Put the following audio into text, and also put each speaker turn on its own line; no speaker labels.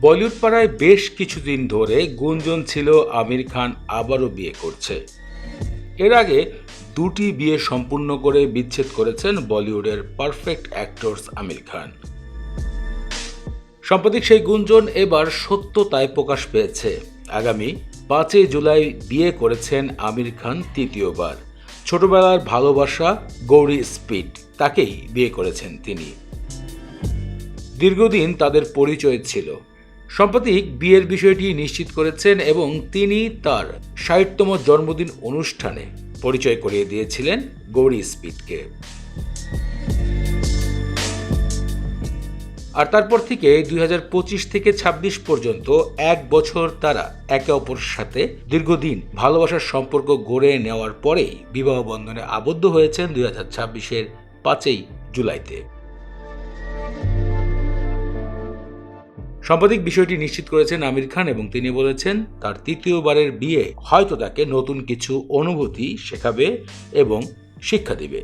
বলিউড পাড়ায় বেশ কিছুদিন ধরে গুঞ্জন ছিল আমির খান আবারও বিয়ে করছে। এর আগে দুটি বিয়ে সম্পূর্ণ করে বিচ্ছেদ করেছেন বলিউডের পারফেক্ট অ্যাক্টরস আমির খান। সাম্প্রতিক সেই গুঞ্জন এবার সত্যতায় প্রকাশ পেয়েছে। আগামী 5 জুলাই বিয়ে করেছেন আমির খান তৃতীয়বার। ছোটবেলার ভালোবাসা গৌরী স্পিড, তাকেই বিয়ে করেছেন তিনি। দীর্ঘদিন তাদের পরিচয় ছিল। সাম্প্রতিক বিয়ের বিষয়টি নিশ্চিত করেছেন এবং তিনি তার ৬০তম জন্মদিন অনুষ্ঠানে পরিচয় করিয়ে দিয়েছিলেন গৌরী স্পিডকে। আর তারপর থেকে ২০২৫ থেকে ২৬ পর্যন্ত ১ বছর তারা একে অপরের সাথে দীর্ঘদিন ভালোবাসার সম্পর্ক গড়ে নেওয়ার পরেই বিবাহ বন্ধনে আবদ্ধ হয়েছেন ২০২৬-এর ৫ জুলাইতে। সাম্প্রতিক বিষয়টি নিশ্চিত করেছেন আমির খান এবং তিনি বলেছেন তার তৃতীয়বারের বিয়ে হয়তো তাকে নতুন কিছু অনুভূতি শেখাবে এবং শিক্ষা দিবে।